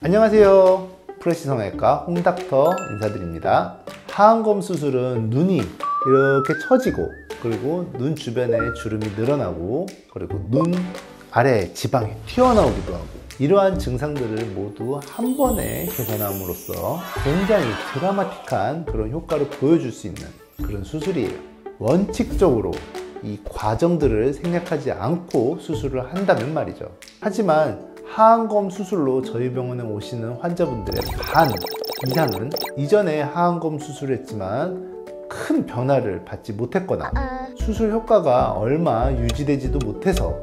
안녕하세요. 프레시 성형외과 홍닥터 인사드립니다. 하안검 수술은 눈이 이렇게 처지고, 그리고 눈 주변에 주름이 늘어나고, 그리고 눈 아래 지방이 튀어나오기도 하고, 이러한 증상들을 모두 한 번에 개선함으로써 굉장히 드라마틱한 그런 효과를 보여줄 수 있는 그런 수술이에요. 원칙적으로 이 과정들을 생략하지 않고 수술을 한다면 말이죠. 하지만 하안검 수술로 저희 병원에 오시는 환자분들의 반 이상은 이전에 하안검 수술을 했지만 큰 변화를 받지 못했거나 수술 효과가 얼마 유지되지도 못해서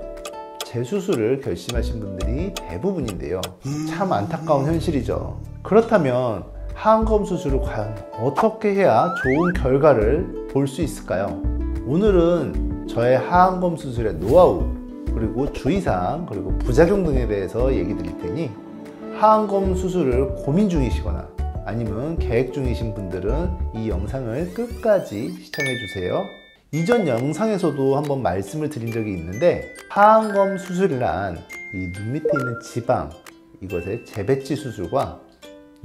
재수술을 결심하신 분들이 대부분인데요. 참 안타까운 현실이죠. 그렇다면 하안검 수술을 과연 어떻게 해야 좋은 결과를 볼 수 있을까요? 오늘은 저의 하안검 수술의 노하우, 그리고 주의사항, 그리고 부작용 등에 대해서 얘기 드릴 테니 하안검 수술을 고민 중이시거나 아니면 계획 중이신 분들은 이 영상을 끝까지 시청해 주세요. 이전 영상에서도 한번 말씀을 드린 적이 있는데, 하안검 수술이란 이 눈 밑에 있는 지방, 이것의 재배치 수술과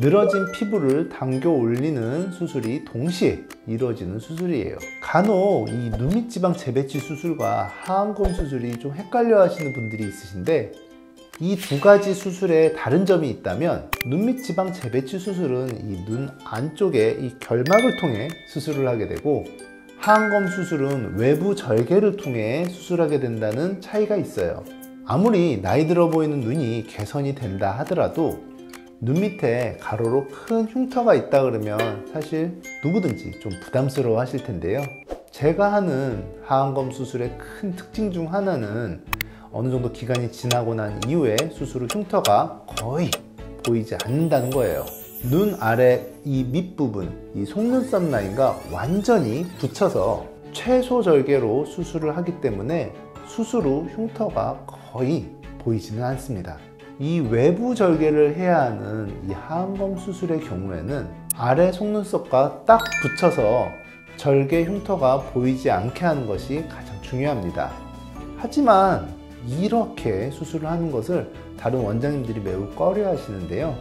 늘어진 피부를 당겨 올리는 수술이 동시에 이루어지는 수술이에요. 간혹 이 눈 밑 지방 재배치 수술과 하안검 수술이 좀 헷갈려 하시는 분들이 있으신데, 이 두 가지 수술에 다른 점이 있다면, 눈 밑 지방 재배치 수술은 이 눈 안쪽에 이 결막을 통해 수술을 하게 되고, 하안검 수술은 외부 절개를 통해 수술하게 된다는 차이가 있어요. 아무리 나이 들어 보이는 눈이 개선이 된다 하더라도 눈 밑에 가로로 큰 흉터가 있다 그러면 사실 누구든지 좀 부담스러워 하실 텐데요. 제가 하는 하안검 수술의 큰 특징 중 하나는 어느 정도 기간이 지나고 난 이후에 수술 후 흉터가 거의 보이지 않는다는 거예요. 눈 아래 이 밑부분, 이 속눈썹 라인과 완전히 붙여서 최소 절개로 수술을 하기 때문에 수술 후 흉터가 거의 보이지는 않습니다. 이 외부 절개를 해야 하는 이 하안검 수술의 경우에는 아래 속눈썹과 딱 붙여서 절개 흉터가 보이지 않게 하는 것이 가장 중요합니다. 하지만 이렇게 수술을 하는 것을 다른 원장님들이 매우 꺼려 하시는데요.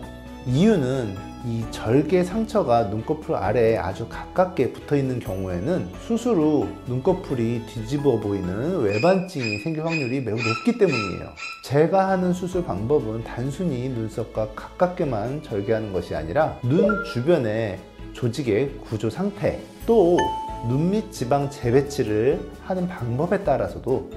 이유는 이 절개 상처가 눈꺼풀 아래에 아주 가깝게 붙어 있는 경우에는 수술 후 눈꺼풀이 뒤집어 보이는 외반증이 생길 확률이 매우 높기 때문이에요. 제가 하는 수술 방법은 단순히 눈썹과 가깝게만 절개하는 것이 아니라 눈 주변의 조직의 구조 상태, 또 눈 밑 지방 재배치를 하는 방법에 따라서도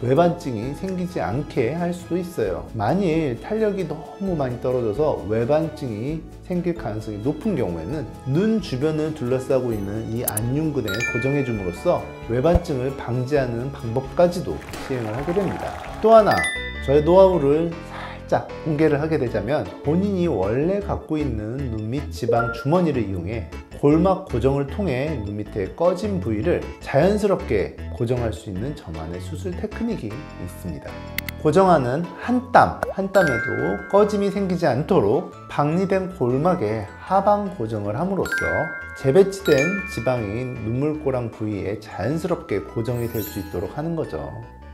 외반증이 생기지 않게 할 수도 있어요. 만일 탄력이 너무 많이 떨어져서 외반증이 생길 가능성이 높은 경우에는 눈 주변을 둘러싸고 있는 이 안윤근에 고정해 줌으로써 외반증을 방지하는 방법까지도 시행을 하게 됩니다. 또 하나, 저의 노하우를 살짝 공개를 하게 되자면, 본인이 원래 갖고 있는 눈 밑 지방 주머니를 이용해 골막 고정을 통해 눈 밑에 꺼진 부위를 자연스럽게 고정할 수 있는 저만의 수술 테크닉이 있습니다. 고정하는 한 땀에도 꺼짐이 생기지 않도록 박리된 골막에 하방 고정을 함으로써 재배치된 지방인 눈물꼬랑 부위에 자연스럽게 고정이 될 수 있도록 하는 거죠.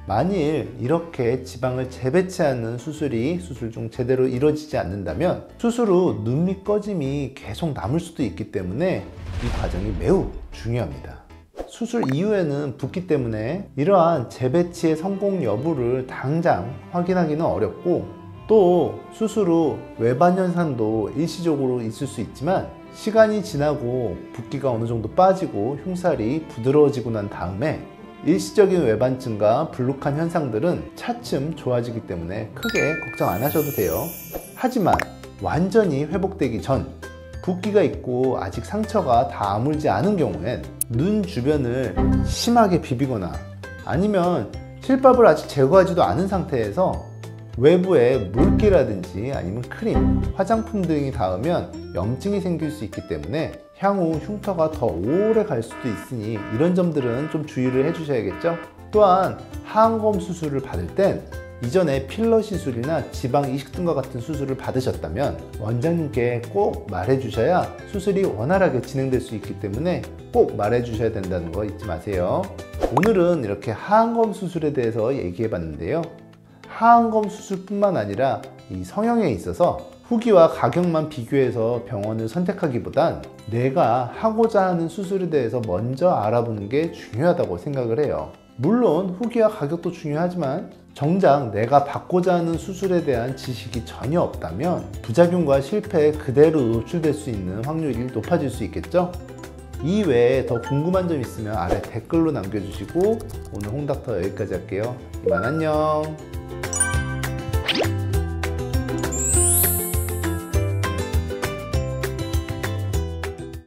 만일 이렇게 지방을 재배치하는 수술이 수술 중 제대로 이루어지지 않는다면 수술 후 눈 밑 꺼짐이 계속 남을 수도 있기 때문에 이 과정이 매우 중요합니다. 수술 이후에는 붓기 때문에 이러한 재배치의 성공 여부를 당장 확인하기는 어렵고, 또 수술 후 외반 현상도 일시적으로 있을 수 있지만 시간이 지나고 붓기가 어느 정도 빠지고 흉살이 부드러워지고 난 다음에 일시적인 외반증과 불룩한 현상들은 차츰 좋아지기 때문에 크게 걱정 안 하셔도 돼요. 하지만 완전히 회복되기 전 붓기가 있고 아직 상처가 다 아물지 않은 경우엔 눈 주변을 심하게 비비거나 아니면 실밥을 아직 제거하지도 않은 상태에서 외부에 물기라든지 아니면 크림, 화장품 등이 닿으면 염증이 생길 수 있기 때문에 향후 흉터가 더 오래 갈 수도 있으니 이런 점들은 좀 주의를 해주셔야겠죠. 또한 하안검 수술을 받을 땐 이전에 필러 시술이나 지방 이식 등과 같은 수술을 받으셨다면 원장님께 꼭 말해 주셔야 수술이 원활하게 진행될 수 있기 때문에 꼭 말해 주셔야 된다는 거 잊지 마세요. 오늘은 이렇게 하안검 수술에 대해서 얘기해 봤는데요. 하안검 수술뿐만 아니라 이 성형에 있어서 후기와 가격만 비교해서 병원을 선택하기보단 내가 하고자 하는 수술에 대해서 먼저 알아보는 게 중요하다고 생각을 해요. 물론 후기와 가격도 중요하지만 정작 내가 받고자 하는 수술에 대한 지식이 전혀 없다면 부작용과 실패에 그대로 노출될 수 있는 확률이 높아질 수 있겠죠? 이 외에 더 궁금한 점 있으면 아래 댓글로 남겨주시고 오늘 홍닥터 여기까지 할게요. 이만 안녕.